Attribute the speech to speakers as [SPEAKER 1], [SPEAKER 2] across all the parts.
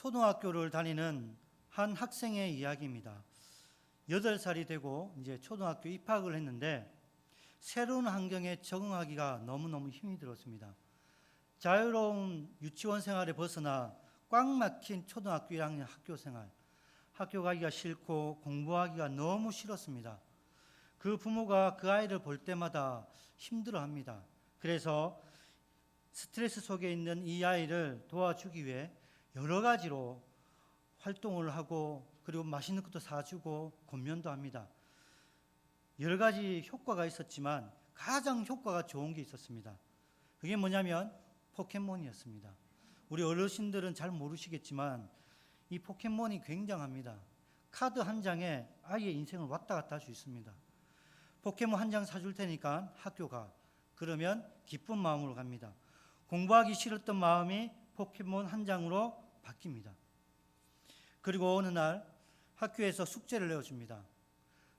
[SPEAKER 1] 초등학교를 다니는 한 학생의 이야기입니다. 8살이 되고 이제 초등학교 입학을 했는데 새로운 환경에 적응하기가 너무너무 힘이 들었습니다. 자유로운 유치원 생활에 벗어나 꽉 막힌 초등학교 1학년 학교 생활, 학교 가기가 싫고 공부하기가 너무 싫었습니다. 그 부모가 그 아이를 볼 때마다 힘들어합니다. 그래서 스트레스 속에 있는 이 아이를 도와주기 위해 여러 가지로 활동을 하고 그리고 맛있는 것도 사주고 권면도 합니다. 여러 가지 효과가 있었지만 가장 효과가 좋은 게 있었습니다. 그게 뭐냐면 포켓몬이었습니다. 우리 어르신들은 잘 모르시겠지만 이 포켓몬이 굉장합니다. 카드 한 장에 아이의 인생을 왔다 갔다 할 수 있습니다. 포켓몬 한 장 사줄 테니까 학교 가. 그러면 기쁜 마음으로 갑니다. 공부하기 싫었던 마음이 포켓몬 한 장으로 바뀝니다. 그리고 어느 날 학교에서 숙제를 내어줍니다.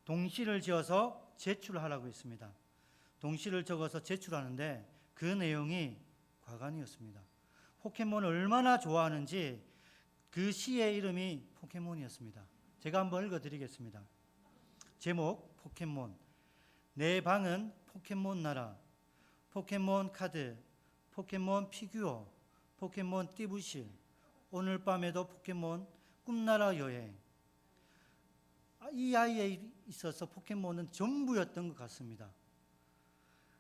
[SPEAKER 1] 동시를 지어서 제출하라고 했습니다. 동시를 적어서 제출하는데 그 내용이 과간이었습니다. 포켓몬을 얼마나 좋아하는지 그 시의 이름이 포켓몬이었습니다. 제가 한번 읽어드리겠습니다. 제목 포켓몬. 내 방은 포켓몬 나라. 포켓몬 카드, 포켓몬 피규어, 포켓몬 띠부실, 오늘 밤에도 포켓몬 꿈나라 여행. 이 아이에 있어서 포켓몬은 전부였던 것 같습니다.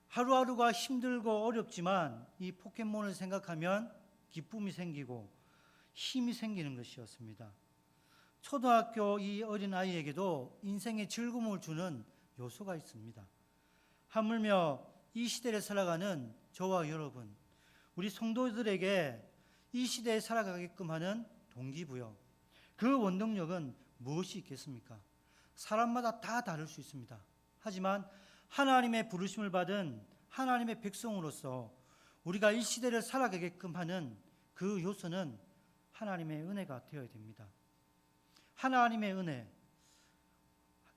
[SPEAKER 1] 하루하루가 힘들고 어렵지만 이 포켓몬을 생각하면 기쁨이 생기고 힘이 생기는 것이었습니다. 초등학교 이 어린 아이에게도 인생의 즐거움을 주는 요소가 있습니다. 하물며 이 시대를 살아가는 저와 여러분, 우리 성도들에게 이 시대에 살아가게끔 하는 동기부여, 그 원동력은 무엇이 있겠습니까? 사람마다 다 다를 수 있습니다. 하지만 하나님의 부르심을 받은 하나님의 백성으로서 우리가 이 시대를 살아가게끔 하는 그 요소는 하나님의 은혜가 되어야 됩니다. 하나님의 은혜,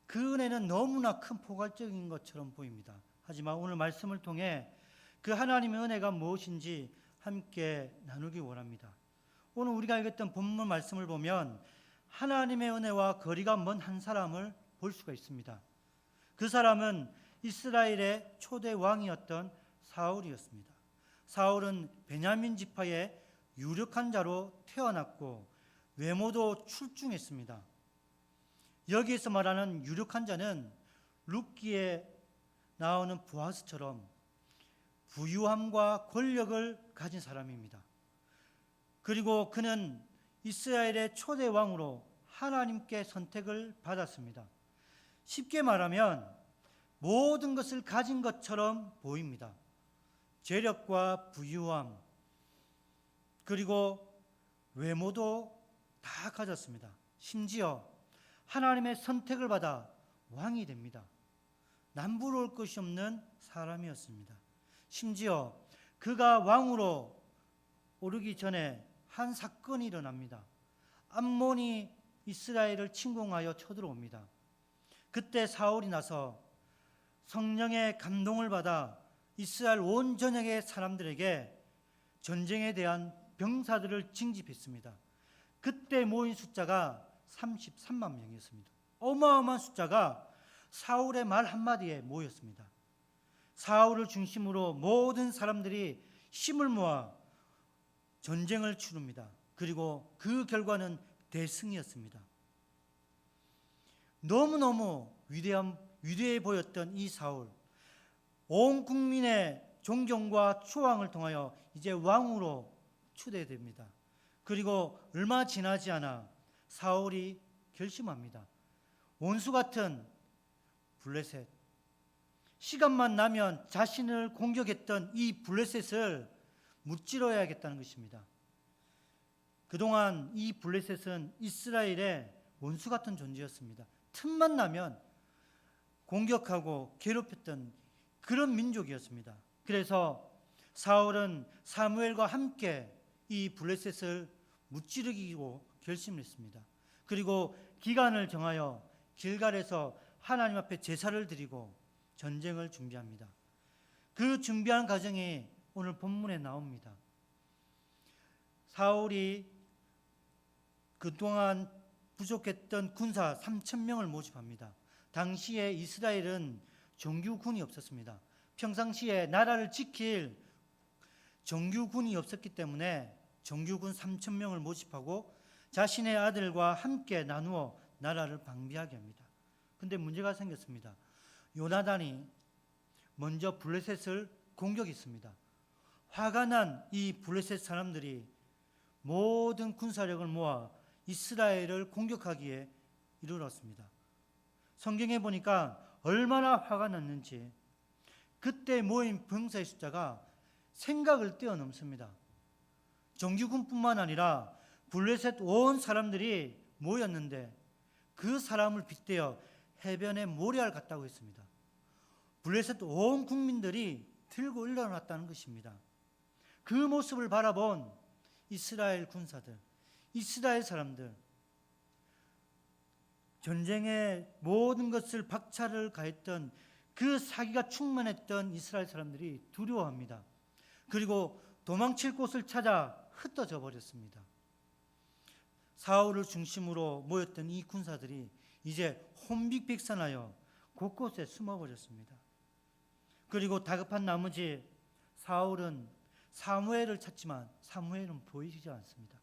[SPEAKER 1] 그 은혜는 너무나 큰 포괄적인 것처럼 보입니다. 하지만 오늘 말씀을 통해 그 하나님의 은혜가 무엇인지 함께 나누기 원합니다. 오늘 우리가 읽었던 본문 말씀을 보면 하나님의 은혜와 거리가 먼 한 사람을 볼 수가 있습니다. 그 사람은 이스라엘의 초대 왕이었던 사울이었습니다. 사울은 베냐민 지파의 유력한 자로 태어났고 외모도 출중했습니다. 여기에서 말하는 유력한 자는 룻기에 나오는 보아스처럼 부유함과 권력을 가진 사람입니다. 그리고 그는 이스라엘의 초대 왕으로 하나님께 선택을 받았습니다. 쉽게 말하면 모든 것을 가진 것처럼 보입니다. 재력과 부유함, 그리고 외모도 다 가졌습니다. 심지어 하나님의 선택을 받아 왕이 됩니다. 남부러울 것이 없는 사람이었습니다. 심지어 그가 왕으로 오르기 전에 한 사건이 일어납니다. 암몬이 이스라엘을 침공하여 쳐들어옵니다. 그때 사울이 나서 성령의 감동을 받아 이스라엘 온 전역의 사람들에게 전쟁에 대한 병사들을 징집했습니다. 그때 모인 숫자가 33만 명이었습니다. 어마어마한 숫자가 사울의 말 한마디에 모였습니다. 사울을 중심으로 모든 사람들이 힘을 모아 전쟁을 치릅니다. 그리고 그 결과는 대승이었습니다. 너무너무 위대해 보였던 이 사울, 온 국민의 존경과 추앙을 통하여 이제 왕으로 추대됩니다. 그리고 얼마 지나지 않아 사울이 결심합니다. 원수 같은 블레셋, 시간만 나면 자신을 공격했던 이 블레셋을 무찌러야겠다는 것입니다. 그동안 이 블레셋은 이스라엘의 원수 같은 존재였습니다. 틈만 나면 공격하고 괴롭혔던 그런 민족이었습니다. 그래서 사울은 사무엘과 함께 이 블레셋을 무찌르기로 결심을 했습니다. 그리고 기간을 정하여 길갈에서 하나님 앞에 제사를 드리고 전쟁을 준비합니다. 그 준비한 과정이 오늘 본문에 나옵니다. 사울이 그동안 부족했던 군사 3,000명을 모집합니다. 당시에 이스라엘은 정규군이 없었습니다. 평상시에 나라를 지킬 정규군이 없었기 때문에 정규군 3,000명을 모집하고 자신의 아들과 함께 나누어 나라를 방비하게 합니다. 그런데 문제가 생겼습니다. 요나단이 먼저 블레셋을 공격했습니다. 화가 난 이 블레셋 사람들이 모든 군사력을 모아 이스라엘을 공격하기에 이르렀습니다. 성경에 보니까 얼마나 화가 났는지 그때 모인 병사의 숫자가 생각을 뛰어넘습니다. 정규군뿐만 아니라 블레셋 온 사람들이 모였는데 그 사람을 빗대어 해변에 모래알 갔다고 했습니다. 블레셋 온 국민들이 들고 일어났다는 것입니다. 그 모습을 바라본 이스라엘 군사들, 이스라엘 사람들, 전쟁의 모든 것을 박차를 가했던 그 사기가 충만했던 이스라엘 사람들이 두려워합니다. 그리고 도망칠 곳을 찾아 흩어져 버렸습니다. 사울을 중심으로 모였던 이 군사들이 이제 혼비백산하여 곳곳에 숨어버렸습니다. 그리고 다급한 나머지 사울은 사무엘을 찾지만 사무엘은 보이지 않습니다.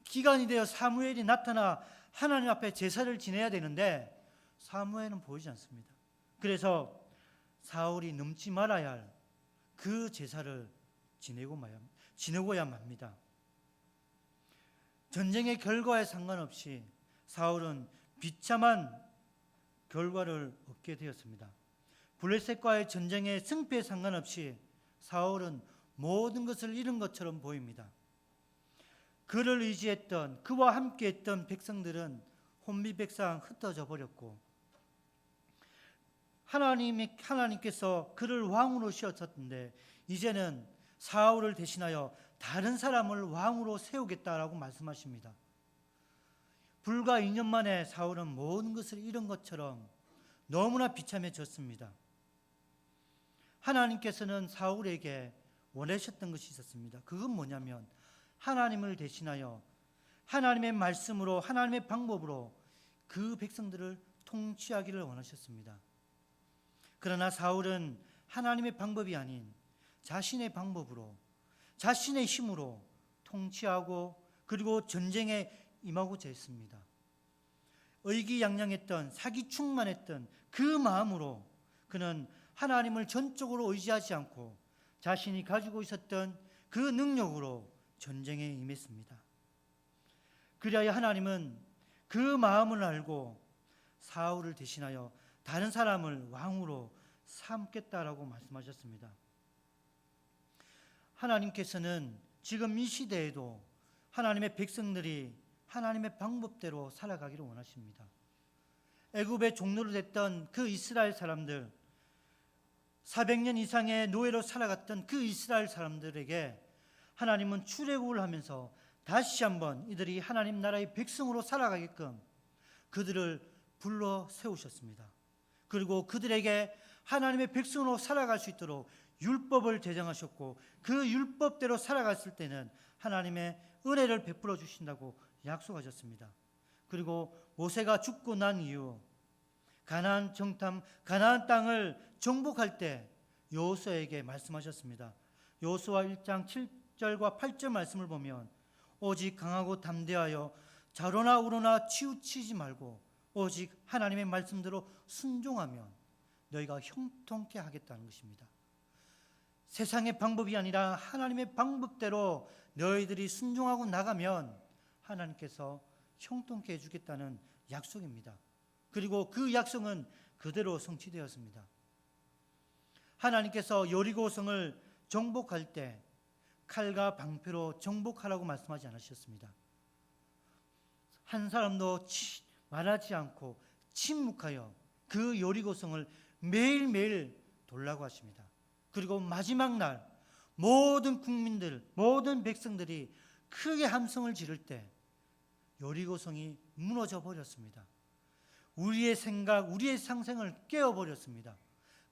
[SPEAKER 1] 기간이 되어 사무엘이 나타나 하나님 앞에 제사를 지내야 되는데 사무엘은 보이지 않습니다. 그래서 사울이 넘지 말아야 할 그 제사를 지내고야 맙니다. 전쟁의 결과에 상관없이 사울은 비참한 결과를 얻게 되었습니다. 블레셋과의 전쟁의 승패에 상관없이 사울은 모든 것을 잃은 것처럼 보입니다. 그를 의지했던, 그와 함께했던 백성들은 혼비백산 흩어져 버렸고 하나님께서 그를 왕으로 세우셨는데 이제는 사울을 대신하여 다른 사람을 왕으로 세우겠다라고 말씀하십니다. 불과 2년 만에 사울은 모든 것을 잃은 것처럼 너무나 비참해졌습니다. 하나님께서는 사울에게 원하셨던 것이 있었습니다. 그건 뭐냐면 하나님을 대신하여 하나님의 말씀으로 하나님의 방법으로 그 백성들을 통치하기를 원하셨습니다. 그러나 사울은 하나님의 방법이 아닌 자신의 방법으로 자신의 힘으로 통치하고 그리고 전쟁에 임하고자 했습니다. 의기양양했던 사기 충만했던 그 마음으로 그는 하나님을 전적으로 의지하지 않고 자신이 가지고 있었던 그 능력으로 전쟁에 임했습니다. 그리하여 하나님은 그 마음을 알고 사울을 대신하여 다른 사람을 왕으로 삼겠다라고 말씀하셨습니다. 하나님께서는 지금 이 시대에도 하나님의 백성들이 하나님의 방법대로 살아가기를 원하십니다. 애굽의 종노로 됐던 그 이스라엘 사람들, 400년 이상의 노예로 살아갔던 그 이스라엘 사람들에게 하나님은 출애굽을 하면서 다시 한번 이들이 하나님 나라의 백성으로 살아가게끔 그들을 불러 세우셨습니다. 그리고 그들에게 하나님의 백성으로 살아갈 수 있도록 율법을 제정하셨고 그 율법대로 살아갔을 때는 하나님의 은혜를 베풀어 주신다고 약속하셨습니다. 그리고 모세가 죽고 난 이후 가나안 땅을 정복할 때 여호수아에게 말씀하셨습니다. 여호수아 1장 7절과 8절 말씀을 보면 오직 강하고 담대하여 좌로나 우로나 치우치지 말고 오직 하나님의 말씀대로 순종하면 너희가 형통케 하겠다는 것입니다. 세상의 방법이 아니라 하나님의 방법대로 너희들이 순종하고 나가면 하나님께서 형통케 해주겠다는 약속입니다. 그리고 그 약속은 그대로 성취되었습니다. 하나님께서 여리고성을 정복할 때 칼과 방패로 정복하라고 말씀하지 않으셨습니다. 한 사람도 말하지 않고 침묵하여 그 여리고성을 매일매일 돌라고 하십니다. 그리고 마지막 날 모든 국민들, 모든 백성들이 크게 함성을 지를 때 여리고성이 무너져 버렸습니다. 우리의 생각, 우리의 상생을 깨어버렸습니다.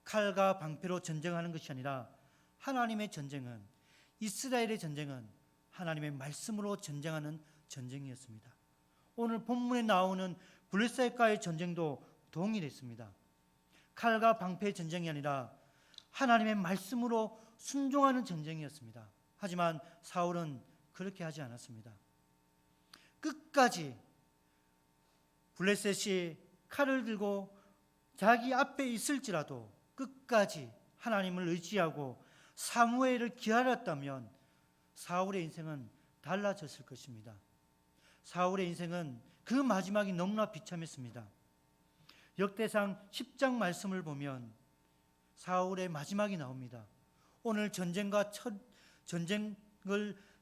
[SPEAKER 1] 칼과 방패로 전쟁하는 것이 아니라 하나님의 전쟁은, 이스라엘의 전쟁은 하나님의 말씀으로 전쟁하는 전쟁이었습니다. 오늘 본문에 나오는 블레셋과의 전쟁도 동일했습니다. 칼과 방패의 전쟁이 아니라 하나님의 말씀으로 순종하는 전쟁이었습니다. 하지만 사울은 그렇게 하지 않았습니다. 끝까지 블레셋이 칼을 들고 자기 앞에 있을지라도 끝까지 하나님을 의지하고 사무엘을 기다렸다면 사울의 인생은 달라졌을 것입니다. 사울의 인생은 그 마지막이 너무나 비참했습니다. 역대상 10장 말씀을 보면 사울의 마지막이 나옵니다. 오늘 전쟁을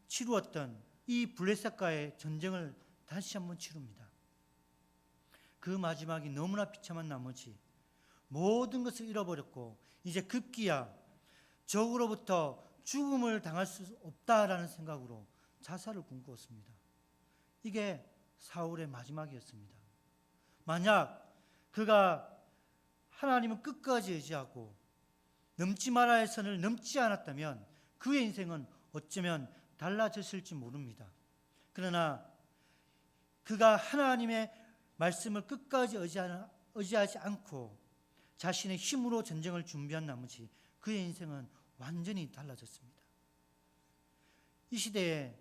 [SPEAKER 1] 치루었던 이 블레셋과의 전쟁을 다시 한번 치릅니다. 그 마지막이 너무나 비참한 나머지 모든 것을 잃어버렸고 이제 급기야 적으로부터 죽음을 당할 수 없다라는 생각으로 자살을 꿈꾸었습니다. 이게 사울의 마지막이었습니다. 만약 그가 하나님을 끝까지 의지하고 넘지 말아야 할 선을 넘지 않았다면 그의 인생은 어쩌면 달라졌을지 모릅니다. 그러나 그가 하나님의 말씀을 끝까지 의지하지 않고 자신의 힘으로 전쟁을 준비한 나머지 그의 인생은 완전히 달라졌습니다. 이 시대에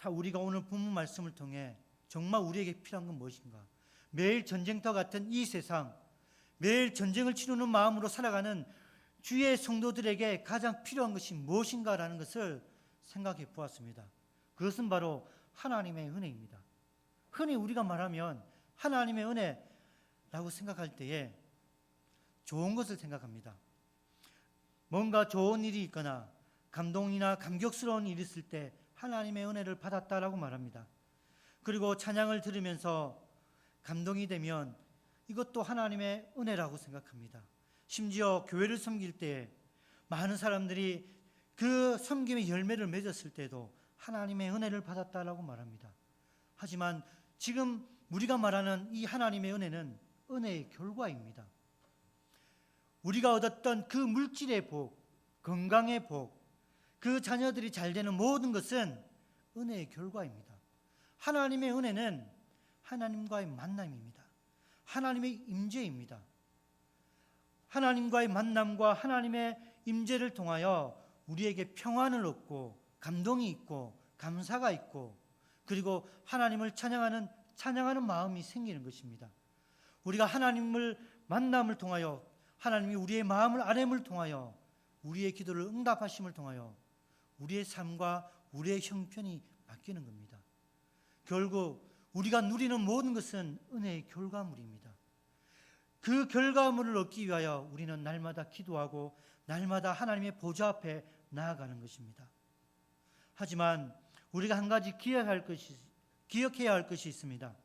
[SPEAKER 1] 우리가 오늘 본문 말씀을 통해 정말 우리에게 필요한 건 무엇인가? 매일 전쟁터 같은 이 세상, 매일 전쟁을 치르는 마음으로 살아가는 주의 성도들에게 가장 필요한 것이 무엇인가라는 것을 생각해 보았습니다. 그것은 바로 하나님의 은혜입니다. 흔히 우리가 말하면 하나님의 은혜라고 생각할 때에 좋은 것을 생각합니다. 뭔가 좋은 일이 있거나 감동이나 감격스러운 일이 있을 때 하나님의 은혜를 받았다라고 말합니다. 그리고 찬양을 들으면서 감동이 되면 이것도 하나님의 은혜라고 생각합니다. 심지어 교회를 섬길 때 많은 사람들이 그 섬김의 열매를 맺었을 때도 하나님의 은혜를 받았다라고 말합니다. 하지만 지금 우리가 말하는 이 하나님의 은혜는 은혜의 결과입니다. 우리가 얻었던 그 물질의 복, 건강의 복, 그 자녀들이 잘 되는 모든 것은 은혜의 결과입니다. 하나님의 은혜는 하나님과의 만남입니다. 하나님의 임재입니다. 하나님과의 만남과 하나님의 임재를 통하여 우리에게 평안을 얻고 감동이 있고 감사가 있고 그리고 하나님을 찬양하는 마음이 생기는 것입니다. 우리가 하나님을 만남을 통하여 하나님이 우리의 마음을 아뢰음을 통하여 우리의 기도를 응답하심을 통하여 우리의 삶과 우리의 형편이 바뀌는 겁니다. 결국 우리가 누리는 모든 것은 은혜의 결과물입니다. 그 결과물을 얻기 위하여 우리는 날마다 기도하고 날마다 하나님의 보좌 앞에 나아가는 것입니다. 하지만 우리가 한 가지 기억해야 할 것이 있습니다.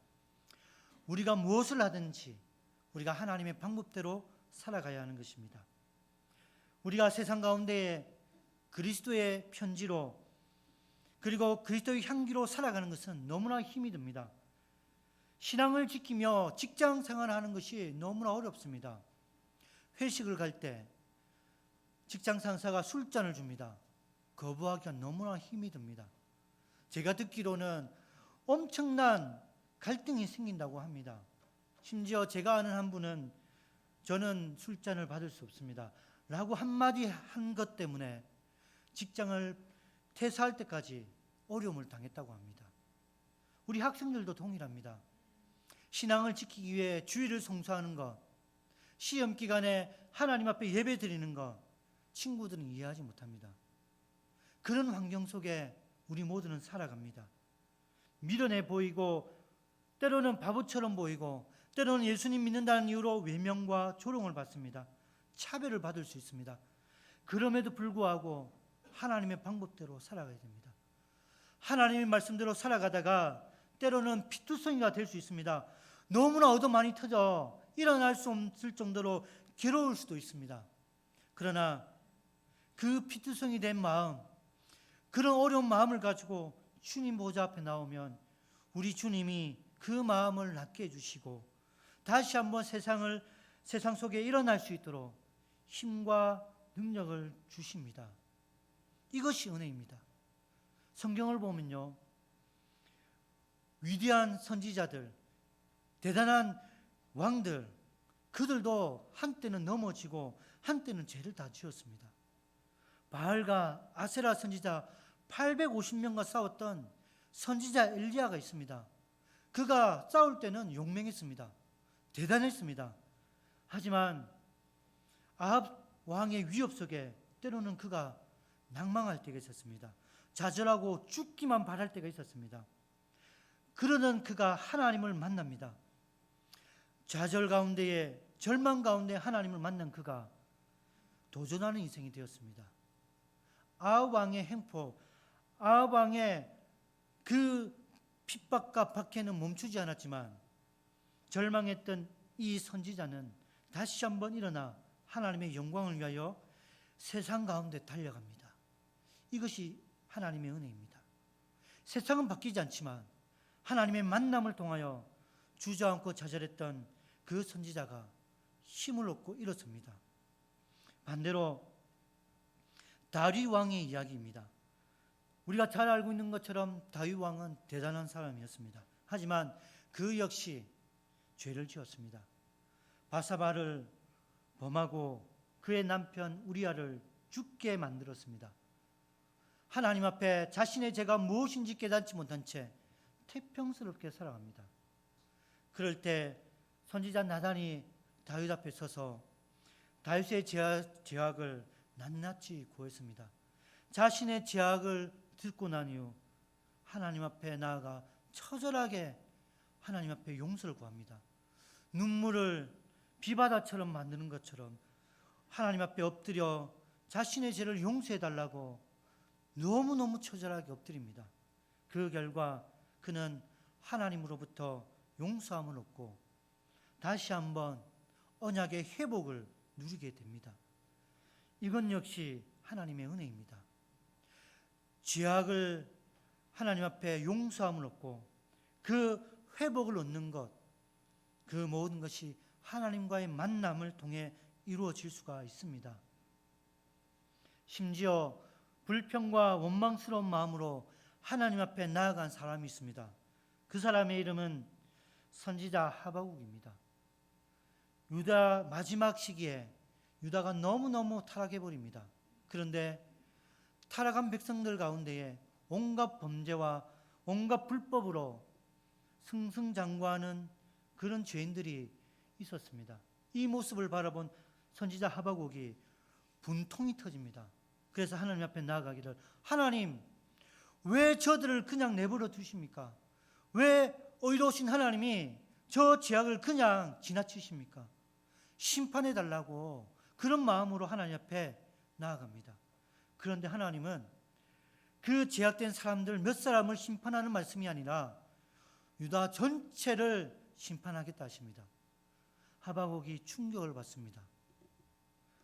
[SPEAKER 1] 우리가 무엇을 하든지 우리가 하나님의 방법대로 살아가야 하는 것입니다. 우리가 세상 가운데에 그리스도의 편지로 그리고 그리스도의 향기로 살아가는 것은 너무나 힘이 듭니다. 신앙을 지키며 직장 생활하는 것이 너무나 어렵습니다. 회식을 갈 때 직장 상사가 술잔을 줍니다. 거부하기가 너무나 힘이 듭니다. 제가 듣기로는 엄청난 갈등이 생긴다고 합니다. 심지어 제가 아는 한 분은 저는 술잔을 받을 수 없습니다 라고 한마디 한 것 때문에 직장을 퇴사할 때까지 어려움을 당했다고 합니다. 우리 학생들도 동일합니다. 신앙을 지키기 위해 주일을 송수하는 것, 시험 기간에 하나님 앞에 예배 드리는 것, 친구들은 이해하지 못합니다. 그런 환경 속에 우리 모두는 살아갑니다. 미련해 보이고 때로는 바보처럼 보이고 때로는 예수님 믿는다는 이유로 외면과 조롱을 받습니다. 차별을 받을 수 있습니다. 그럼에도 불구하고 하나님의 방법대로 살아가야 됩니다. 하나님의 말씀대로 살아가다가 때로는 피투성이가 될 수 있습니다. 너무나 얻어 많이 터져 일어날 수 없을 정도로 괴로울 수도 있습니다. 그러나 그 피투성이 된 마음, 그런 어려운 마음을 가지고 주님 보좌 앞에 나오면 우리 주님이 그 마음을 낫게 해주시고 다시 한번 세상 속에 일어날 수 있도록 힘과 능력을 주십니다. 이것이 은혜입니다. 성경을 보면요, 위대한 선지자들, 대단한 왕들, 그들도 한때는 넘어지고 한때는 죄를 다 지었습니다. 바알과 아세라 선지자 850명과 싸웠던 선지자 엘리야가 있습니다. 그가 싸울 때는 용맹했습니다. 대단했습니다. 하지만 아합 왕의 위협 속에 때로는 그가 낭망할 때가 있었습니다. 좌절하고 죽기만 바랄 때가 있었습니다. 그러던 그가 하나님을 만납니다. 좌절 가운데에, 절망 가운데 하나님을 만난 그가 도전하는 인생이 되었습니다. 아합 왕의 행포, 아합 왕의 그 핍박과 박해는 멈추지 않았지만 절망했던 이 선지자는 다시 한번 일어나 하나님의 영광을 위하여 세상 가운데 달려갑니다. 이것이 하나님의 은혜입니다. 세상은 바뀌지 않지만 하나님의 만남을 통하여 주저앉고 좌절했던 그 선지자가 힘을 얻고 일어섭니다. 반대로 다윗 왕의 이야기입니다. 우리가 잘 알고 있는 것처럼 다윗 왕은 대단한 사람이었습니다. 하지만 그 역시 죄를 지었습니다. 바사바를 범하고 그의 남편 우리아를 죽게 만들었습니다. 하나님 앞에 자신의 죄가 무엇인지 깨닫지 못한 채 태평스럽게 살아갑니다. 그럴 때 선지자 나단이 다윗 앞에 서서 다윗의 죄악을 낱낱이 고했습니다. 자신의 죄악을 듣고 난 이후 하나님 앞에 나아가 처절하게 하나님 앞에 용서를 구합니다. 눈물을 비바다처럼 만드는 것처럼 하나님 앞에 엎드려 자신의 죄를 용서해달라고 너무너무 처절하게 엎드립니다. 그 결과 그는 하나님으로부터 용서함을 얻고 다시 한번 언약의 회복을 누리게 됩니다. 이건 역시 하나님의 은혜입니다. 죄악을 하나님 앞에 용서함을 얻고 그 회복을 얻는 것, 그 모든 것이 하나님과의 만남을 통해 이루어질 수가 있습니다. 심지어 불평과 원망스러운 마음으로 하나님 앞에 나아간 사람이 있습니다. 그 사람의 이름은 선지자 하박국입니다. 유다 마지막 시기에 유다가 너무너무 타락해버립니다. 그런데 타락한 백성들 가운데에 온갖 범죄와 온갖 불법으로 승승장구하는 그런 죄인들이 있었습니다. 이 모습을 바라본 선지자 하박국이 분통이 터집니다. 그래서 하나님 앞에 나아가기를, 하나님, 왜 저들을 그냥 내버려 두십니까? 왜 의로우신 하나님이 저 죄악을 그냥 지나치십니까? 심판해달라고 그런 마음으로 하나님 앞에 나아갑니다. 그런데 하나님은 그 죄악된 사람들 몇 사람을 심판하는 말씀이 아니라 유다 전체를 심판하겠다 하십니다. 하박국이 충격을 받습니다.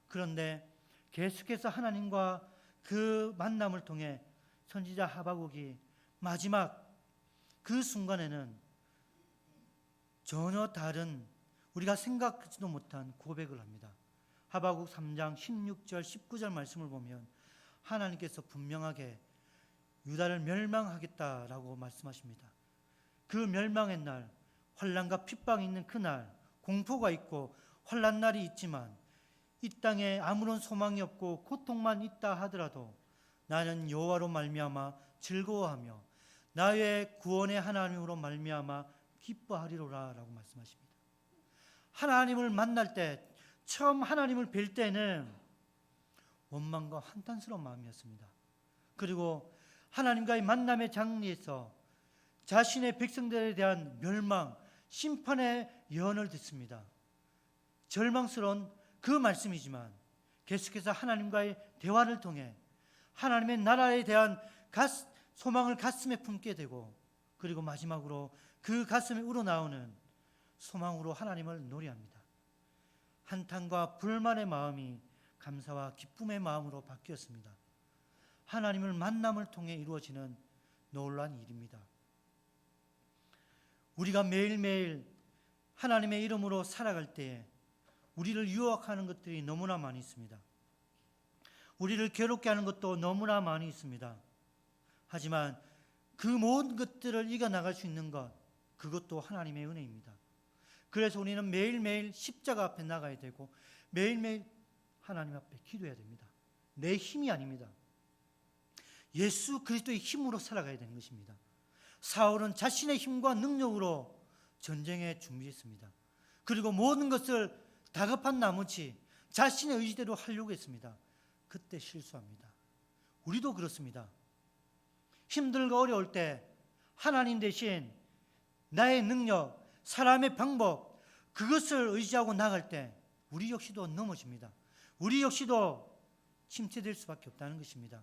[SPEAKER 1] 그런데 계속해서 하나님과 그 만남을 통해 선지자 하박국이 마지막 그 순간에는 전혀 다른, 우리가 생각하지도 못한 고백을 합니다. 하박국 3장 16절 19절 말씀을 보면 하나님께서 분명하게 유다를 멸망하겠다라고 말씀하십니다. 그 멸망의 날, 환난과 핍박이 있는 그날, 공포가 있고 환난 날이 있지만 이 땅에 아무런 소망이 없고 고통만 있다 하더라도 나는 여호와로 말미암아 즐거워하며 나의 구원의 하나님으로 말미암아 기뻐하리로라 라고 말씀하십니다. 하나님을 만날 때, 처음 하나님을 뵐 때는 원망과 한탄스러운 마음이었습니다. 그리고 하나님과의 만남의 장리에서 자신의 백성들에 대한 멸망, 심판의 예언을 듣습니다. 절망스러운 그 말씀이지만 계속해서 하나님과의 대화를 통해 하나님의 나라에 대한 소망을 가슴에 품게 되고, 그리고 마지막으로 그 가슴에 우러나오는 소망으로 하나님을 노래합니다. 한탄과 불만의 마음이 감사와 기쁨의 마음으로 바뀌었습니다. 하나님을 만남을 통해 이루어지는 놀라운 일입니다. 우리가 매일매일 하나님의 이름으로 살아갈 때에 우리를 유혹하는 것들이 너무나 많이 있습니다. 우리를 괴롭게 하는 것도 너무나 많이 있습니다. 하지만 그 모든 것들을 이겨나갈 수 있는 것, 그것도 하나님의 은혜입니다. 그래서 우리는 매일매일 십자가 앞에 나가야 되고 매일매일 하나님 앞에 기도해야 됩니다. 내 힘이 아닙니다. 예수 그리스도의 힘으로 살아가야 되는 것입니다. 사울은 자신의 힘과 능력으로 전쟁에 준비했습니다. 그리고 모든 것을 다급한 나머지 자신의 의지대로 하려고 했습니다. 그때 실수합니다. 우리도 그렇습니다. 힘들고 어려울 때 하나님 대신 나의 능력, 사람의 방법, 그것을 의지하고 나갈 때 우리 역시도 넘어집니다. 우리 역시도 침체될 수밖에 없다는 것입니다.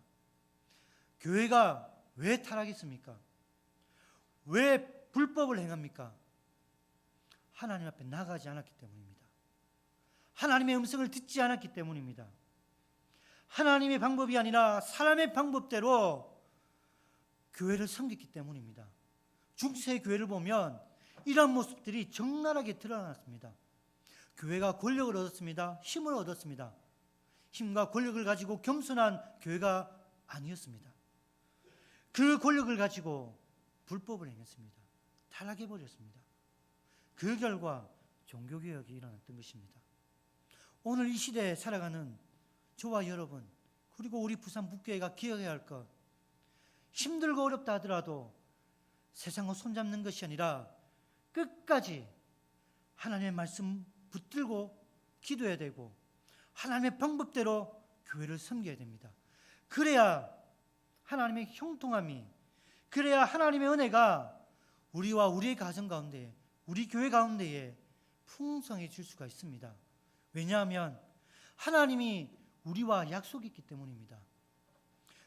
[SPEAKER 1] 교회가 왜 타락했습니까? 왜 불법을 행합니까? 하나님 앞에 나가지 않았기 때문입니다. 하나님의 음성을 듣지 않았기 때문입니다. 하나님의 방법이 아니라 사람의 방법대로 교회를 섬겼기 때문입니다. 중세 교회를 보면 이런 모습들이 적나라하게 드러났습니다. 교회가 권력을 얻었습니다. 힘을 얻었습니다. 힘과 권력을 가지고 겸손한 교회가 아니었습니다. 그 권력을 가지고 불법을 행했습니다. 타락해버렸습니다. 그 결과 종교개혁이 일어났던 것입니다. 오늘 이 시대에 살아가는 저와 여러분, 그리고 우리 부산 북교회가 기억해야 할 것, 힘들고 어렵다 하더라도 세상을 손잡는 것이 아니라 끝까지 하나님의 말씀 붙들고 기도해야 되고 하나님의 방법대로 교회를 섬겨야 됩니다. 그래야 하나님의 형통함이, 그래야 하나님의 은혜가 우리와 우리의 가정 가운데, 우리 교회 가운데에 풍성해질 수가 있습니다. 왜냐하면 하나님이 우리와 약속이 있기 때문입니다.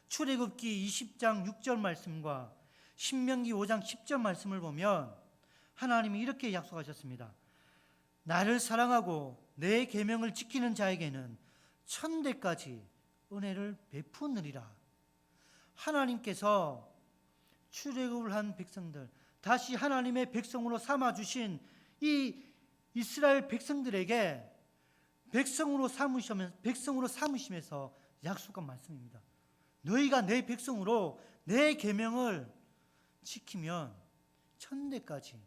[SPEAKER 1] 출애굽기 20장 6절 말씀과 신명기 5장 10절 말씀을 보면 하나님이 이렇게 약속하셨습니다. 나를 사랑하고 내 계명을 지키는 자에게는 천대까지 은혜를 베푸느니라. 하나님께서 출애굽을 한 백성들, 다시 하나님의 백성으로 삼아주신 이 이스라엘 백성들에게 백성으로 삼으시면서 약속한 말씀입니다. 너희가 내 백성으로 내 계명을 지키면 천대까지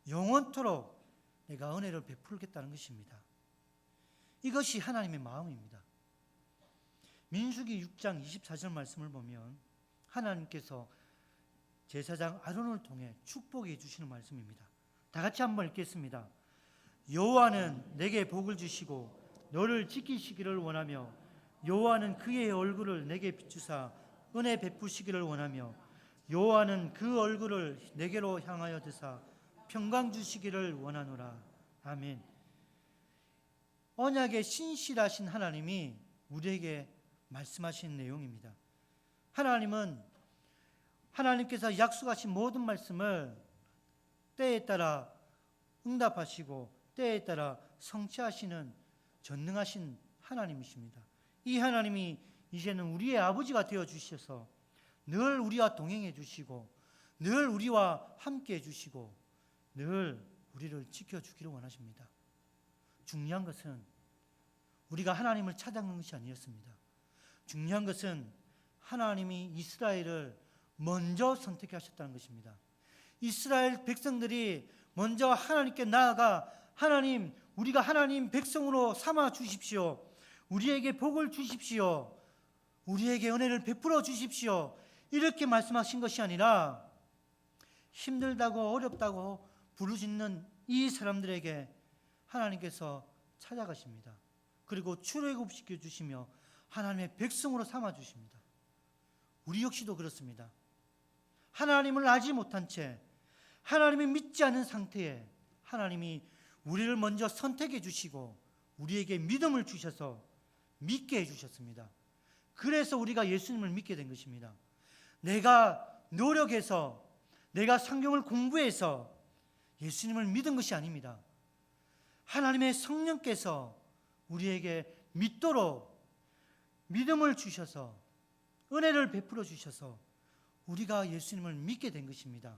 [SPEAKER 1] 영원토록 내가 은혜를 베풀겠다는 것입니다. 이것이 하나님의 마음입니다. 민수기 6장 24절 말씀을 보면 하나님께서 제사장 아론을 통해 축복해 주시는 말씀입니다. 다 같이 한번 읽겠습니다. 여호와는 내게 복을 주시고 너를 지키시기를 원하며 여호와는 그의 얼굴을 내게 비추사 은혜 베푸시기를 원하며 여호와는 그 얼굴을 내게로 향하여 드사 평강 주시기를 원하노라. 아멘. 언약의 신실하신 하나님이 우리에게 말씀하신 내용입니다. 하나님께서 약속하신 모든 말씀을 때에 따라 응답하시고 때에 따라 성취하시는 전능하신 하나님이십니다. 이 하나님이 이제는 우리의 아버지가 되어 주셔서 늘 우리와 동행해 주시고 늘 우리와 함께 해 주시고 늘 우리를 지켜주기를 원하십니다. 중요한 것은 우리가 하나님을 찾아간 것이 아니었습니다. 중요한 것은 하나님이 이스라엘을 먼저 선택하셨다는 것입니다. 이스라엘 백성들이 먼저 하나님께 나아가 하나님, 우리가 하나님 백성으로 삼아 주십시오. 우리에게 복을 주십시오. 우리에게 은혜를 베풀어 주십시오. 이렇게 말씀하신 것이 아니라 힘들다고 어렵다고 부르짖는 이 사람들에게 하나님께서 찾아가십니다. 그리고 출애굽시켜 주시며 하나님의 백성으로 삼아 주십니다. 우리 역시도 그렇습니다. 하나님을 알지 못한 채 하나님을 믿지 않은 상태에 하나님이 우리를 먼저 선택해 주시고 우리에게 믿음을 주셔서 믿게 해주셨습니다. 그래서 우리가 예수님을 믿게 된 것입니다. 내가 노력해서 내가 성경을 공부해서 예수님을 믿은 것이 아닙니다. 하나님의 성령께서 우리에게 믿도록 믿음을 주셔서 은혜를 베풀어 주셔서 우리가 예수님을 믿게 된 것입니다.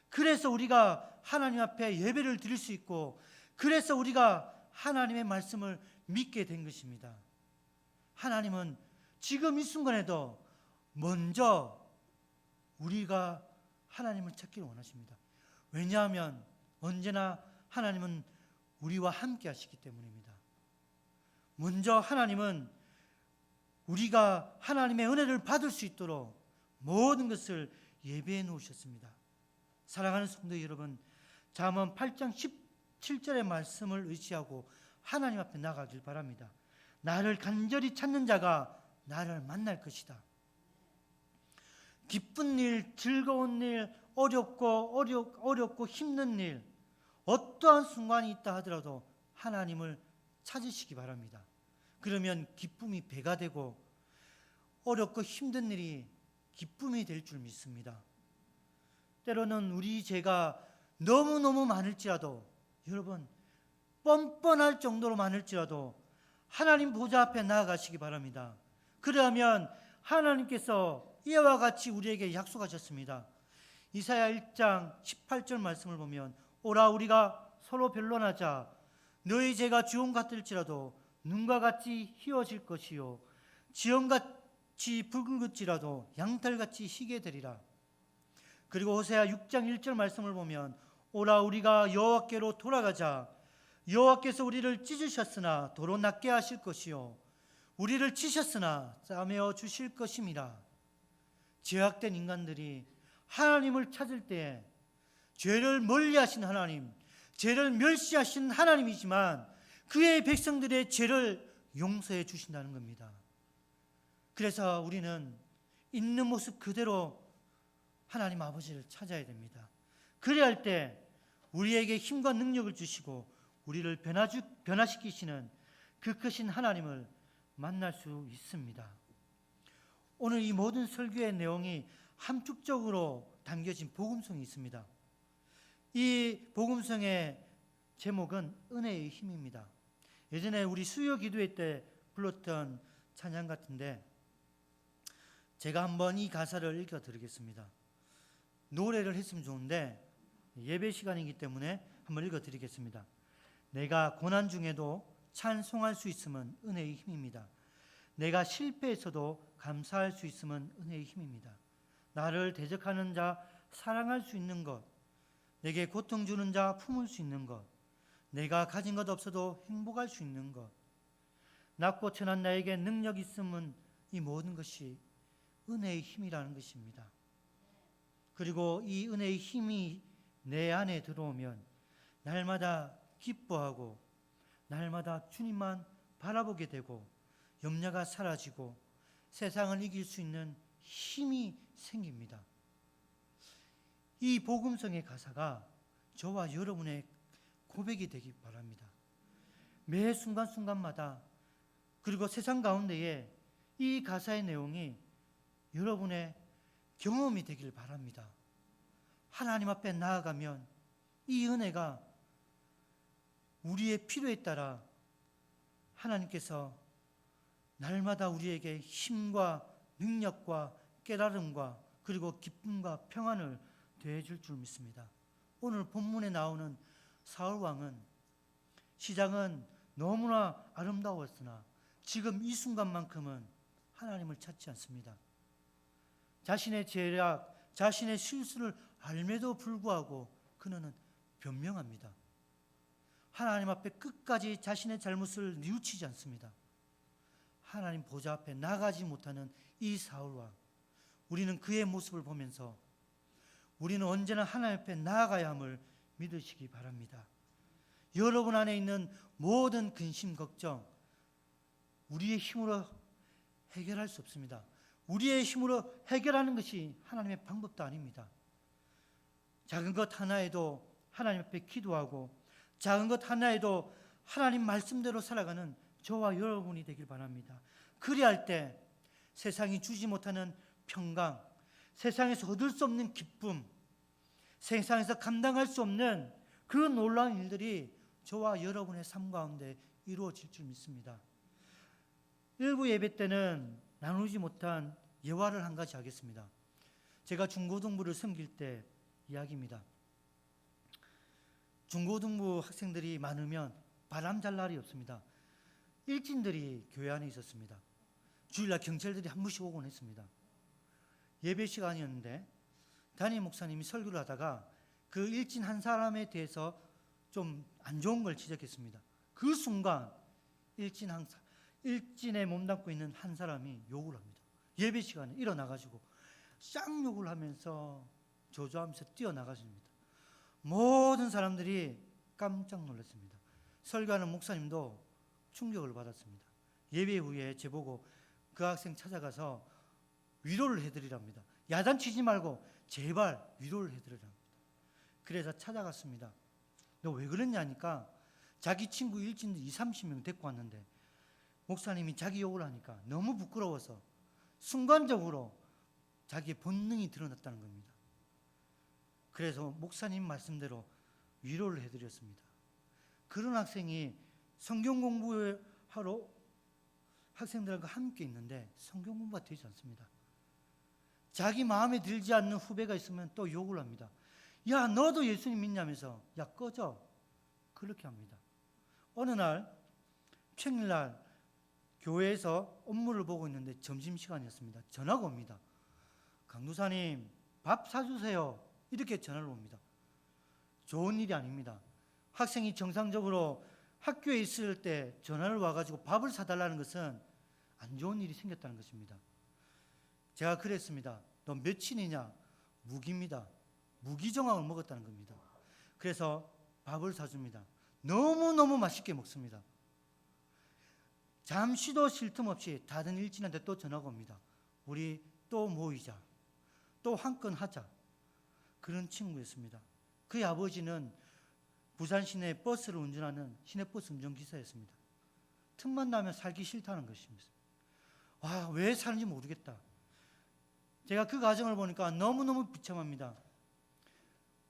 [SPEAKER 1] 그래서 우리가 하나님 앞에 예배를 드릴 수 있고 그래서 우리가 하나님의 말씀을 믿게 된 것입니다. 하나님은 지금 이 순간에도 먼저 우리가 하나님을 찾기를 원하십니다. 왜냐하면 언제나 하나님은 우리와 함께 하시기 때문입니다. 먼저 하나님은 우리가 하나님의 은혜를 받을 수 있도록 모든 것을 예배해 놓으셨습니다. 사랑하는 성도 여러분, 잠언 8장 17절의 말씀을 의지하고 하나님 앞에 나가길 바랍니다. 나를 간절히 찾는 자가 나를 만날 것이다. 기쁜 일, 즐거운 일, 어렵고 힘든 일, 어떠한 순간이 있다 하더라도 하나님을 찾으시기 바랍니다. 그러면 기쁨이 배가 되고 어렵고 힘든 일이 기쁨이 될 줄 믿습니다. 때로는 우리 죄가 너무너무 많을지라도, 여러분 뻔뻔할 정도로 많을지라도 하나님 보좌 앞에 나아가시기 바랍니다. 그러면 하나님께서 이와 같이 우리에게 약속하셨습니다. 이사야 1장 18절 말씀을 보면 오라 우리가 서로 변론하자. 너희 죄가 주홍 같을지라도 눈과 같이 희어질 것이요 지형같이 붉을지라도 양털같이 희게 되리라. 그리고 호세아 6장 1절 말씀을 보면 오라 우리가 여호와께로 돌아가자. 여호와께서 우리를 찢으셨으나 도로 낫게 하실 것이요 우리를 치셨으나 싸매어 주실 것임이라. 죄악된 인간들이 하나님을 찾을 때 죄를 멀리하신 하나님, 죄를 멸시하신 하나님이지만 그의 백성들의 죄를 용서해 주신다는 겁니다. 그래서 우리는 있는 모습 그대로 하나님 아버지를 찾아야 됩니다. 그래야 할 때 우리에게 힘과 능력을 주시고 우리를 변화시키시는 그 크신 하나님을 만날 수 있습니다. 오늘 이 모든 설교의 내용이 함축적으로 담겨진 복음성이 있습니다. 이 복음성의 제목은 은혜의 힘입니다. 예전에 우리 수요 기도회 때 불렀던 찬양 같은데 제가 한번 이 가사를 읽어드리겠습니다. 노래를 했으면 좋은데 예배 시간이기 때문에 한번 읽어드리겠습니다. 내가 고난 중에도 찬송할 수 있음은 은혜의 힘입니다. 내가 실패했어도 감사할 수 있음은 은혜의 힘입니다. 나를 대적하는 자 사랑할 수 있는 것, 내게 고통 주는 자 품을 수 있는 것, 내가 가진 것 없어도 행복할 수 있는 것, 낮고 천한 나에게 능력 있음은 이 모든 것이 은혜의 힘이라는 것입니다. 그리고 이 은혜의 힘이 내 안에 들어오면 날마다 기뻐하고 날마다 주님만 바라보게 되고 염려가 사라지고 세상을 이길 수 있는 힘이 생깁니다. 이 복음성의 가사가 저와 여러분의 고백이 되기 바랍니다. 매 순간순간마다 그리고 세상 가운데에 이 가사의 내용이 여러분의 경험이 되길 바랍니다. 하나님 앞에 나아가면 이 은혜가 우리의 필요에 따라 하나님께서 날마다 우리에게 힘과 능력과 깨달음과 그리고 기쁨과 평안을 더해줄 줄 믿습니다. 오늘 본문에 나오는 사울왕은 시작은 너무나 아름다웠으나 지금 이 순간만큼은 하나님을 찾지 않습니다. 자신의 죄악, 자신의 실수를 알매도 불구하고 그는 변명합니다. 하나님 앞에 끝까지 자신의 잘못을 뉘우치지 않습니다. 하나님 보좌 앞에 나가지 못하는 이 사울왕, 우리는 그의 모습을 보면서 우리는 언제나 하나님 앞에 나아가야 함을 믿으시기 바랍니다. 여러분 안에 있는 모든 근심, 걱정, 우리의 힘으로 해결할 수 없습니다. 우리의 힘으로 해결하는 것이 하나님의 방법도 아닙니다. 작은 것 하나에도 하나님 앞에 기도하고 작은 것 하나에도 하나님 말씀대로 살아가는 저와 여러분이 되길 바랍니다. 그리할 할 때 세상이 주지 못하는 평강, 세상에서 얻을 수 없는 기쁨, 세상에서 감당할 수 없는 그 놀라운 일들이 저와 여러분의 삶 가운데 이루어질 줄 믿습니다. 일부 예배 때는 나누지 못한 예화를 한 가지 하겠습니다. 제가 중고등부를 섬길 때 이야기입니다. 중고등부 학생들이 많으면 바람 잘 날이 없습니다. 일진들이 교회 안에 있었습니다. 주일날 경찰들이 한 번씩 오곤 했습니다. 예배 시간이었는데 담임 목사님이 설교를 하다가 그 일진 한 사람에 대해서 좀 안 좋은 걸 지적했습니다. 그 순간 일진에 몸담고 있는 한 사람이 욕을 합니다. 예배 시간에 일어나가지고 쌍욕을 하면서 조조하면서 뛰어나가십니다. 모든 사람들이 깜짝 놀랐습니다. 설교하는 목사님도 충격을 받았습니다. 예배 후에 제보고 그 학생 찾아가서 위로를 해드리랍니다. 야단치지 말고 제발 위로를 해드리랍니다. 그래서 찾아갔습니다. 너 왜 그랬냐니까 자기 친구 일진들 20-30명 데리고 왔는데 목사님이 자기 욕을 하니까 너무 부끄러워서 순간적으로 자기의 본능이 드러났다는 겁니다. 그래서 목사님 말씀대로 위로를 해드렸습니다. 그런 학생이 성경 공부하러 학생들과 함께 있는데 성경 공부가 되지 않습니다. 자기 마음에 들지 않는 후배가 있으면 또 욕을 합니다. 야, 너도 예수님 믿냐면서 야, 꺼져. 그렇게 합니다. 어느 날 평일날 교회에서 업무를 보고 있는데 점심시간이었습니다. 전화가 옵니다. 강도사님 밥 사주세요. 이렇게 전화를 옵니다. 좋은 일이 아닙니다. 학생이 정상적으로 학교에 있을 때 전화를 와가지고 밥을 사달라는 것은 안 좋은 일이 생겼다는 것입니다. 제가 그랬습니다. 너 며칠이냐? 무기입니다. 무기정학을 먹었다는 겁니다. 그래서 밥을 사줍니다. 너무너무 맛있게 먹습니다. 잠시도 쉴 틈 없이 다른 일진한테 또 전화가 옵니다. 우리 또 모이자. 또 한 건 하자. 그런 친구였습니다. 그의 아버지는 부산 시내 버스를 운전하는 시내버스 운전기사였습니다. 틈만 나면 살기 싫다는 것입니다. 와, 왜 사는지 모르겠다. 제가 그 가정을 보니까 너무너무 비참합니다.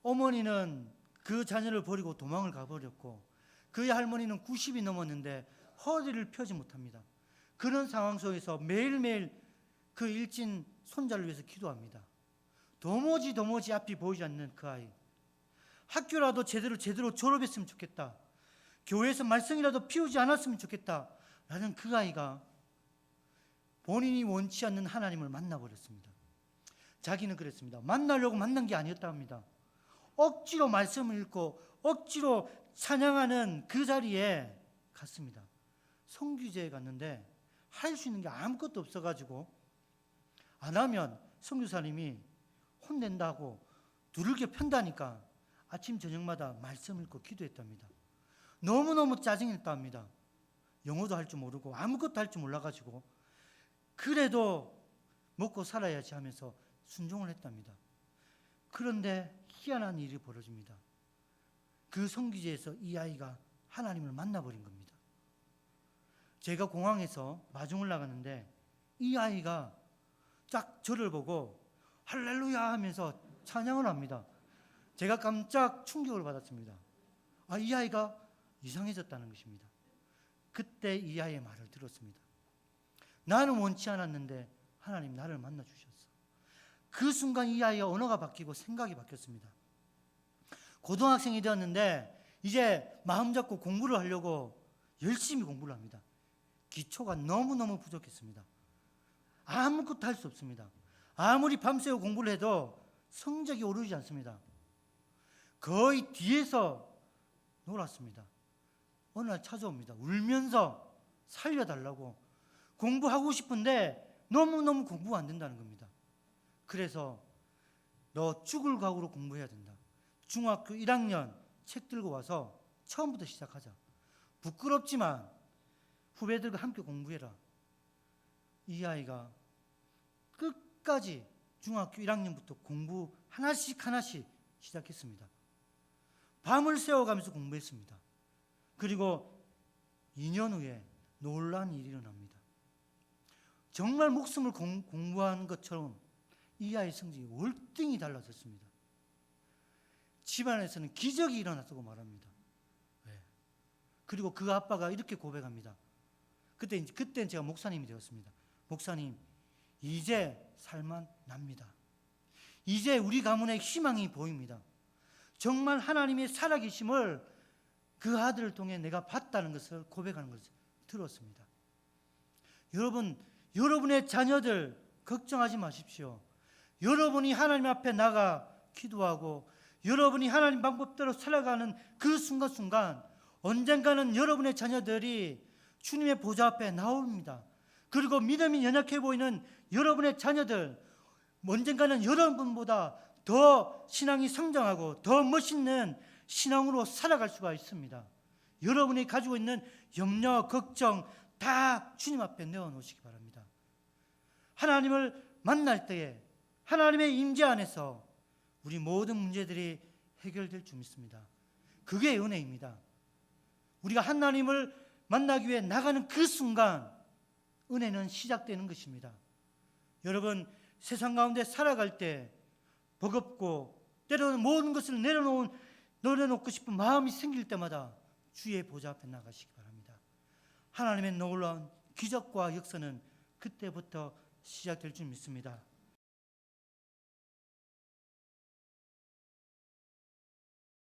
[SPEAKER 1] 어머니는 그 자녀를 버리고 도망을 가버렸고 그의 할머니는 90이 넘었는데 허리를 펴지 못합니다. 그런 상황 속에서 매일매일 그 일진 손자를 위해서 기도합니다. 도무지 앞이 보이지 않는 그 아이. 학교라도 제대로 졸업했으면 좋겠다. 교회에서 말썽이라도 피우지 않았으면 좋겠다. 라는 그 아이가 본인이 원치 않는 하나님을 만나버렸습니다. 자기는 그랬습니다. 만나려고 만난 게 아니었다 합니다. 억지로 말씀을 읽고 억지로 찬양하는 그 자리에 갔습니다. 성규제에 갔는데 할 수 있는 게 아무것도 없어가지고 안 하면 성교사님이 혼낸다고 두들겨 편다니까 아침 저녁마다 말씀 읽고 기도했답니다. 너무너무 짜증냈다 합니다. 영어도 할 줄 모르고 아무것도 할 줄 몰라가지고 그래도 먹고 살아야지 하면서 순종을 했답니다. 그런데 희한한 일이 벌어집니다. 그 성기제에서 이 아이가 하나님을 만나버린 겁니다. 제가 공항에서 마중을 나가는데 이 아이가 딱 저를 보고 할렐루야 하면서 찬양을 합니다. 제가 깜짝 충격을 받았습니다. 이 아이가 이상해졌다는 것입니다. 그때 이 아이의 말을 들었습니다. 나는 원치 않았는데 하나님 나를 만나 주셨어. 그 순간 이 아이의 언어가 바뀌고 생각이 바뀌었습니다. 고등학생이 되었는데 이제 마음 잡고 공부를 하려고 열심히 공부를 합니다. 기초가 너무너무 부족했습니다. 아무것도 할 수 없습니다. 아무리 밤새워 공부를 해도 성적이 오르지 않습니다. 거의 뒤에서 놀았습니다. 어느 날 찾아옵니다. 울면서 살려달라고. 공부하고 싶은데 너무너무 공부가 안 된다는 겁니다. 그래서 너 죽을 각오로 공부해야 된다. 중학교 1학년 책 들고 와서 처음부터 시작하자. 부끄럽지만 후배들과 함께 공부해라. 이 아이가 끝까지 중학교 1학년부터 공부 하나씩 시작했습니다. 밤을 새워가면서 공부했습니다. 그리고 2년 후에 놀라운 일이 일어납니다. 정말 목숨을 공부한 것처럼 이 아이의 성적이 월등히 달라졌습니다. 집안에서는 기적이 일어났다고 말합니다. 그리고 그 아빠가 이렇게 고백합니다. 그때는 제가 목사님이 되었습니다. 목사님, 이제 살만 납니다. 이제 우리 가문에 희망이 보입니다. 정말 하나님의 살아계심을 그 아들을 통해 내가 봤다는 것을 고백하는 것을 들었습니다. 여러분, 여러분의 자녀들 걱정하지 마십시오. 여러분이 하나님 앞에 나가 기도하고 여러분이 하나님 방법대로 살아가는 그 순간순간 언젠가는 여러분의 자녀들이 주님의 보좌 앞에 나옵니다. 그리고 믿음이 연약해 보이는 여러분의 자녀들, 언젠가는 여러분보다 더 신앙이 성장하고 더 멋있는 신앙으로 살아갈 수가 있습니다. 여러분이 가지고 있는 염려, 걱정 다 주님 앞에 내어놓으시기 바랍니다. 하나님을 만날 때에 하나님의 임재 안에서 우리 모든 문제들이 해결될 줄 믿습니다. 그게 은혜입니다. 우리가 하나님을 만나기 위해 나가는 그 순간 은혜는 시작되는 것입니다. 여러분, 세상 가운데 살아갈 때 버겁고 때로는 모든 것을 내려놓고 싶은 마음이 생길 때마다 주의 보좌 앞에 나가시기 바랍니다. 하나님의 놀라운 기적과 역사는 그때부터 시작될 줄 믿습니다.